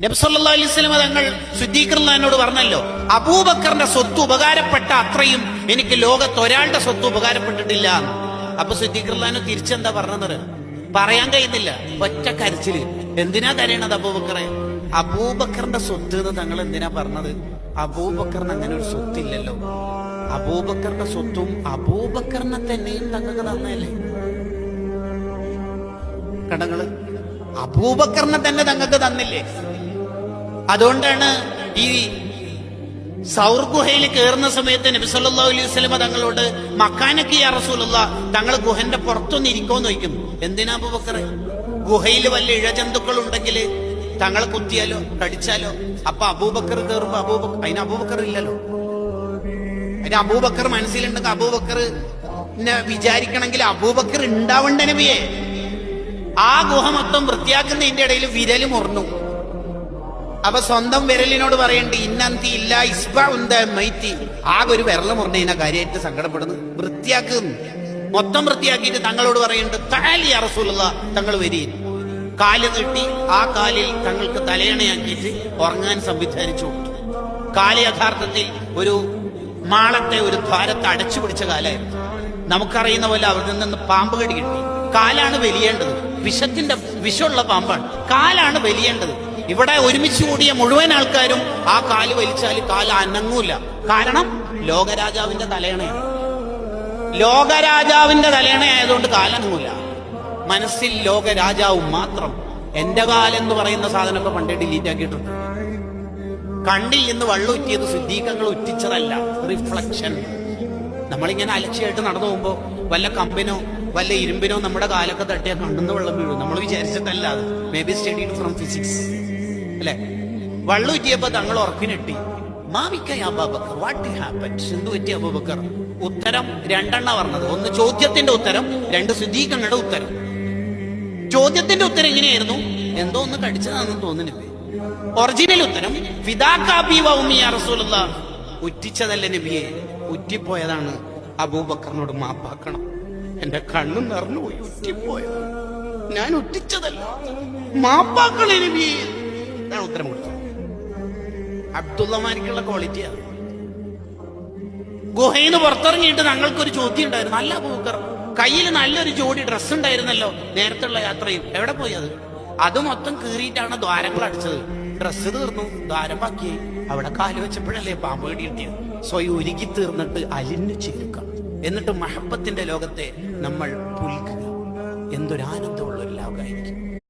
നബി സല്ലല്ലാഹു അലൈഹി വസല്ലം തങ്ങൾ സിദ്ദീഖ് റളിയല്ലാഹുവിനോട് പറഞ്ഞല്ലോ, അബൂബക്കറിന്റെ സ്വത്ത് ഉപകാരപ്പെട്ട അത്രയും എനിക്ക് ലോകത്ത് ഒരാളുടെ സ്വത്ത് ഉപകാരപ്പെട്ടിട്ടില്ല. അപ്പൊ സിദ്ദീഖ് റളിയല്ലാഹു തിരിച്ചെന്താ പറഞ്ഞത് പറയാൻ കഴിയുന്നില്ല, ഒറ്റ കരച്ചില്. എന്തിനാ കരയണത് അബൂബക്കറെ? അബൂബക്കറിന്റെ സ്വത്ത് എന്ന് തങ്ങൾ എന്തിനാ പറഞ്ഞത്? അബൂബക്കറിന് അങ്ങനെ ഒരു സ്വത്തില്ലല്ലോ. അബൂബക്കറിന്റെ സ്വത്തും അബൂബക്കറിനെ തന്നെയും തങ്ങൾക്ക് തന്നല്ലേ. കടങ്ങള് അബൂബക്കറിനെ തന്നെ തങ്ങൾക്ക് തന്നില്ലേ. അതുകൊണ്ടാണ് ഈ സൗർ ഗുഹയിൽ കയറുന്ന സമയത്ത് നബി സല്ലല്ലാഹു അലൈഹി വസല്ലം തങ്ങളോട് മക്കാനക്ക് യാ റസൂലുള്ളാഹ്, തങ്ങൾ ഗുഹന്റെ പുറത്തൊന്ന് ഇരിക്കോന്ന് ചോദിക്കും. എന്തിനാ അബൂബക്കറെ? ഗുഹയിൽ വല്ല ഇഴജന്തുക്കൾ ഉണ്ടെങ്കിൽ തങ്ങളെ കുത്തിയാലോ കടിച്ചാലോ? അപ്പൊ അബൂബക്കർ കയറുമ്പോ അതിന് അബൂബക്കർ ഇല്ലല്ലോ. അതിന് അബൂബക്കർ മനസ്സിലുണ്ടെങ്കിൽ അബൂബക്കർ വിചാരിക്കണമെങ്കിൽ അബൂബക്കർ ഉണ്ടാവണ്ട നബിയെ. ആ ഗുഹ മൊത്തം വൃത്തിയാക്കുന്നതിന്റെ ഇടയിൽ വിരല് മുറിഞ്ഞു. അപ്പൊ സ്വന്തം വിരലിനോട് പറയണ്ട് ഇന്നന്തി ഇല്ല ഇസ്ബി. ആകെ ഒരു വിരല് മുറിഞ്ഞതിനെ കാര്യമായിട്ട് സങ്കടപ്പെടുന്നു. വൃത്തിയാക്കുന്നു, മൊത്തം വൃത്തിയാക്കിയിട്ട് തങ്ങളോട് പറയുന്നുണ്ട് തആലി യാ റസൂലുള്ളാഹ്, തങ്ങൾ വരീൻ. കാല് നീട്ടി ആ കാലിൽ തങ്ങൾക്ക് തലയണയാക്കിയിട്ട് ഉറങ്ങാൻ സംവിധാനിച്ചു കൊടുത്തു. കാല് യഥാർത്ഥത്തിൽ ഒരു മാളത്തെ ഒരു ദ്വാരത്തെ അടച്ചു പിടിച്ച കാലായിരുന്നു. നമുക്കറിയുന്ന പോലെ അവിടെ നിന്ന് പാമ്പ് കടി കിട്ടി. കാലാണ് വലിയേണ്ടത്, വിഷമുള്ള പാമ്പാണ്. കാലാണ് വലിയേണ്ടത്. ഇവിടെ ഒരുമിച്ച് കൂടിയ മുഴുവൻ ആൾക്കാരും ആ കാല് വലിച്ചാൽ കാല് അനങ്ങൂല. കാരണം ലോകരാജാവിന്റെ തലയണയാണ്. ലോകരാജാവിന്റെ തലയണയായതുകൊണ്ട് കാലനങ്ങൂല. മനസ്സിൽ ലോകരാജാവും മാത്രം. എന്റെ കാലെന്ന് പറയുന്ന സാധനമൊക്കെ പണ്ടേ ഡിലീറ്റ് ആക്കിയിട്ടുണ്ട്. കണ്ണിൽ നിന്ന് വെള്ളം ഉറ്റിയത് സിദ്ദീഖങ്ങൾ ഉറ്റിച്ചതല്ല, റിഫ്ലക്ഷൻ. നമ്മളിങ്ങനെ അലക്ഷ്യമായിട്ട് നടന്നു പോകുമ്പോ വല്ല കമ്പിനോ വല്ല ഇരുമ്പിനോ നമ്മുടെ കാലൊക്കെ തട്ടിയാൽ കണ്ണെന്ന് വെള്ളം വീഴും. നമ്മൾ വിചാരിച്ചിട്ടല്ല, അത് may be studied from physics അല്ലെ. വെള്ളം ഉറ്റിയപ്പോ തങ്ങൾ ഉറക്കിനെട്ടി. എന്ത് പറ്റി അബൂബക്കർ? ഉത്തരം രണ്ടെണ്ണ പറഞ്ഞത്. ഒന്ന് ചോദ്യത്തിന്റെ ഉത്തരം, രണ്ട് സിദ്ദീഖങ്ങളുടെ ഉത്തരം. ചോദ്യത്തിന്റെ ഉത്തരം എങ്ങനെയായിരുന്നു? എന്തോ ഒന്ന് കടിച്ചതാണെന്ന് തോന്നുന്നില്ല. ഒറിജിനൽ ഉത്തരം റസൂലുള്ളാഹ്, ഉറ്റിച്ചതല്ല നബിയെ, ഉറ്റിപ്പോയതാണ്. അബൂബക്കറിനോട് മാപ്പാക്കണം. എന്റെ കണ്ണും നിറഞ്ഞു പോയി. ഉറ്റിപ്പോയത് ഞാൻ ഉറ്റിച്ചതല്ല, മാപ്പാക്കണേ നബിയെ. ഞാൻ ഉത്തരം കൊടുത്തു. അബ്ദുള്ളമാനിക്കുള്ള ക്വാളിറ്റിയാണ്. ഗുഹയിൽ നിന്ന് പുറത്തിറങ്ങിയിട്ട് ഞങ്ങൾക്കൊരു ചോദ്യം ഉണ്ടായിരുന്നു. നല്ല അബൂബക്കർ കയ്യിൽ നല്ലൊരു ജോഡി ഡ്രസ്സ് ഉണ്ടായിരുന്നല്ലോ നേരത്തുള്ള യാത്രയിൽ, എവിടെ പോയി അത്? അത് മൊത്തം കീറിയിട്ടാണ് ദ്വാരങ്ങൾ അടിച്ചത്. ഡ്രസ്സ് തീർന്നു, ദ്വാരം ബാക്കിയായി. അവിടെ കാല് വെച്ചപ്പോഴല്ലേ പാമ്പ് കടി കിട്ടിയത്. സ്വയം ഒരുക്കി തീർന്നിട്ട് അലിഞ്ഞു ചേരുക, എന്നിട്ട് മഹബത്തിന്റെ ലോകത്തെ നമ്മൾ പുൽക്കുക. എന്തൊരാനന്ദമുള്ള ഒരു ലോകമായി.